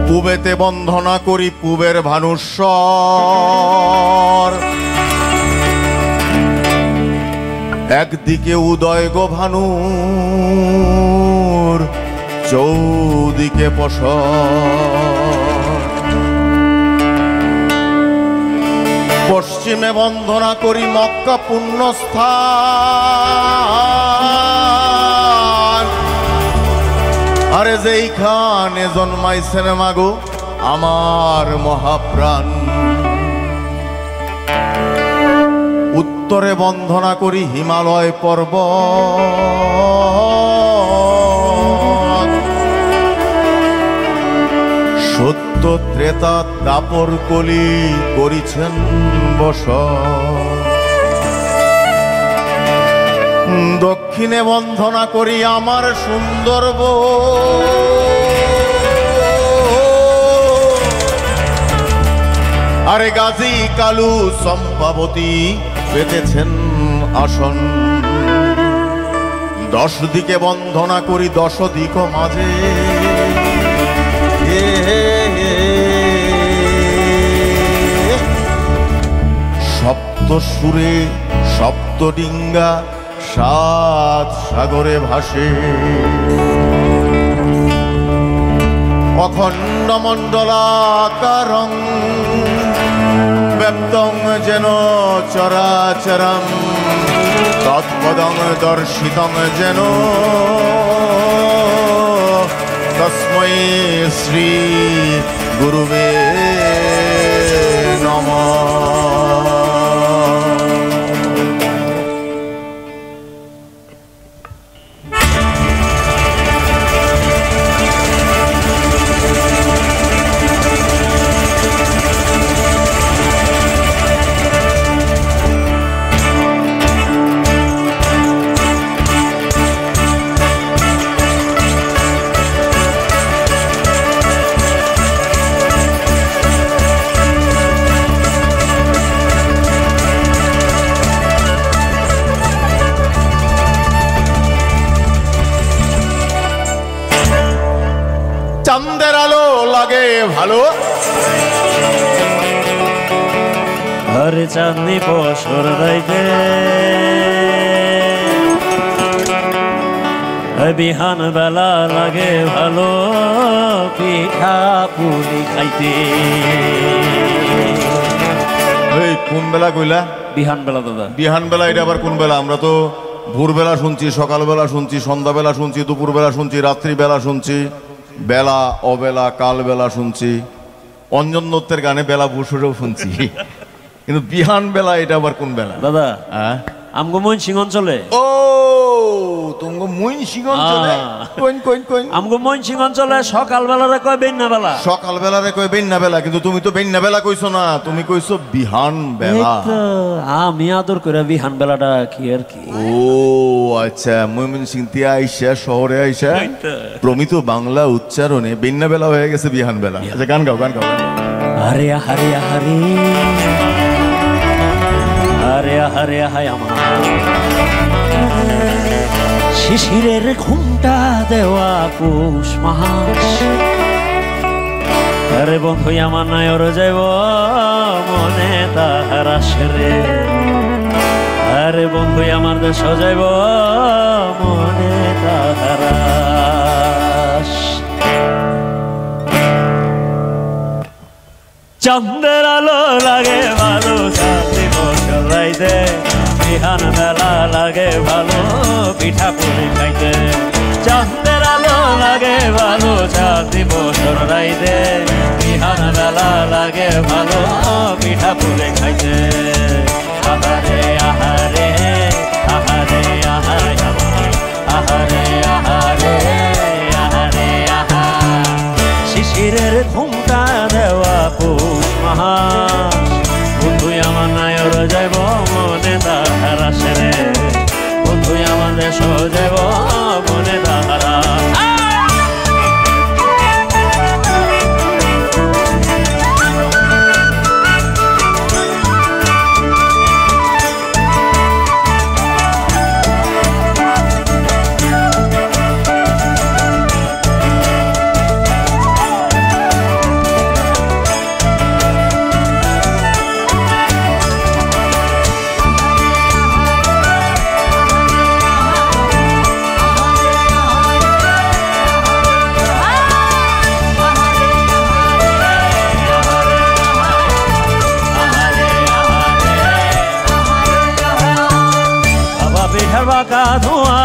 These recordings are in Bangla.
পুবেতে বন্ধনা করি পুবের ভানুস্বর, একদিকে উদয় গো ভানুর, চৌদিকে পশর। পশ্চিমে বন্ধনা করি মক্কা পুণ্যস্থান, আরে যেইখানে জন্মাইছেন মাগো আমার মহাপ্রাণ। উত্তরে বন্ধনা করি হিমালয় পর্বত, সত্য ত্রেতা দাপর কলি করিছেন বসত। দক্ষিণে বন্ধনা করি আমার সুন্দরবন, আরে গাজী কালু চম্পাবতী পেতেছেন আসন। 10 দিকে বন্ধনা করি 10 দিক মাঝে, সপ্ত সুরে সপ্ত ডিঙ্গা 7 সাগরে ভাসে। অখণ্ড মণ্ডলাকারং ব্যপ্তং যেন চরাচরং, তৎপদং দর্শিতং যেন তস্मै শ্রী গুরুবে নমঃ। চাঁদের আলো লাগে ভালো, হরে চাঁদনি পশর রাইতে বিহান বেলা লাগে ভালো, পিঠা পুলি খাইতে। এই কোন বেলা কইলা? বিহান বেলা দাদা। বিহান বেলা এটা আবার কোন বেলা? আমরা তো ভোরবেলা শুনছি, সকালবেলা শুনছি, সন্ধ্যাবেলা শুনছি, দুপুরবেলা শুনছি, রাত্রিবেলা শুনছি, বেলা অবেলা কালবেলা শুনছি, অঞ্জন দত্তের গানে বেলা বসুরেও শুনছি, কিন্তু বিহান বেলা এটা আবার কোন বেলা দাদা? হ্যাঁ, আমগো ময়মনসিংহ অঞ্চলে। ও তুমগো ময়মনসিংহ অঞ্চলে? কোন কোন কোন? আমগো ময়মনসিংহ অঞ্চলে সকালবেলারে কয় বেন্না বেলা। সকালবেলারে কয় বেন্না বেলা, কিন্তু তুমি তো বেন্না বেলা কইছো না, তুমি কইছো বিহান বেলা। আমি আদর করে বিহান বেলাটা কি আর কি। ও আচ্ছা, ময়মনসিংহ তিয়া আইসা শহরে আইসা প্রমিত বাংলা উচ্চারণে বেন্না বেলা হয়ে গেছে বিহান বেলা। আচ্ছা গান গাও, গান গাও। আরে আহারে আহারে আরে আহারে আহায় আমার শিশিরের ঘুমটা দেওয়া পৌষ মাস। আরে বন্ধু আমার নায়র যাইব মনে তাহার আসরে, আরে বন্ধু আমার দেশ যাইব মনে তাহার আস। চাঁদের আলো লাগে ভালো, চাঁদি বছর রাইতে বিহান বেলা লাগে ভালো, পিঠা পুলি খাইতে। চাঁদের আলো লাগে ভালো, চাঁদি বছর রাইতে বিহান বেলা লাগে ভালো, পিঠা পুলি খাইতে। আহারে আহারে আহারে আহায় আমার, আহারে আহারে আহারে আহা শিশিরের ঘুমটা দেওয়া পৌষ মাস। বন্ধু আমার নায়র যাইব মনে তাহার আসরে, বন্ধু আমার দেশ যাইব মনে তাহারা। বাঁকা ধোঁয়া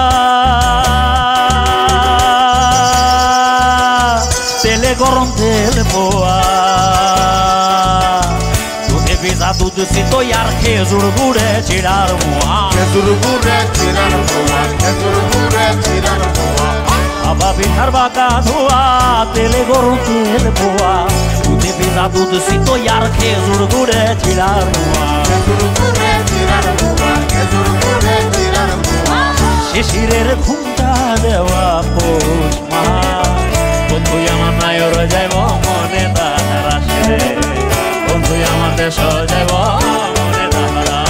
তেলে গরম তেল পোয়া দুধে ভিজা দুধ সিতই আর খেজুর গুড়ে চিড়ার মোয়া খেজুর গুড়ে চিরার পোয়া খেজুর গুড়ে চিরার পোয়া আবা পিঠার বাঁকা ধোঁয়া তেলে গরম তেল পোয়া দুধে ভিজা দুধ সিতই আর খেজুর গুড়ে চিড়ার মোয়া খেজুর গুড়ে চিরার পোয়া খেজুর গুড়ে চিরার পোয়া শিশিরের ঘুমটা দেওয়া পৌষ মাহ বন্ধু আমার নায়র যাইব মনে তাহার আসে বন্ধু আমার দেশ যাইব মনে তাহারা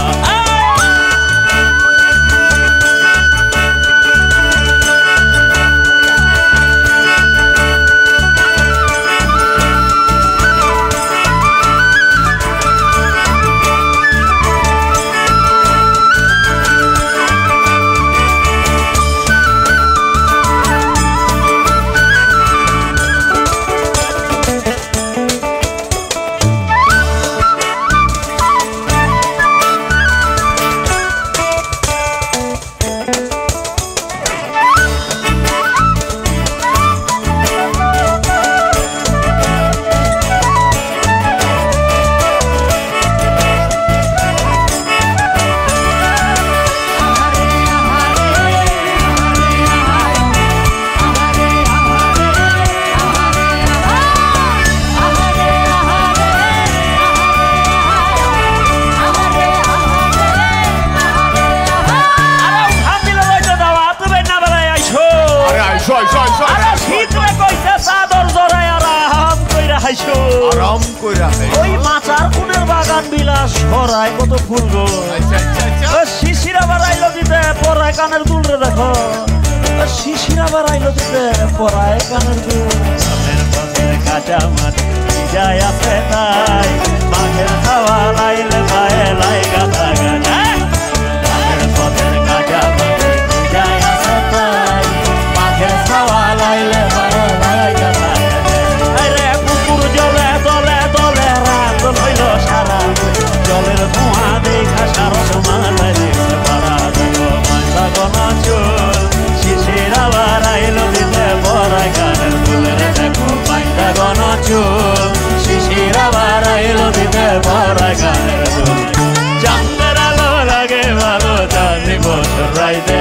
আরাম কইরা ওই মাচার ফুলের বাগান বিলাস সরাই কত ফুল গো শিশিরা বাড়াইলো দিতে পরায় কানের দুল রে দেখো শিশিরা বাড়াইলো দিতে পরায় কানের দুল কাঁচা মাটি যায় আছে তাই মাঘের খাওয়া লাইলে পায়ে লাই গাথা গাছা পথের কাঁচা মাটি যায় আছে তাই মাঘের খাওয়া লাইলে পায়ে লাই গাথা জলের ধোঁয়া দেখা সারা সমাধায় দেখতে পারা দেখো মাইসা গনা চোল শিশির আবার আইলো দিতে পরায় গানের ফুলের দেখো মাইসা গনা চোল শিশির আবার আইলো দিতে পরায় গানের ফুল চাঁদের আলো লাগে ভালো চাঁদি বছর রাইতে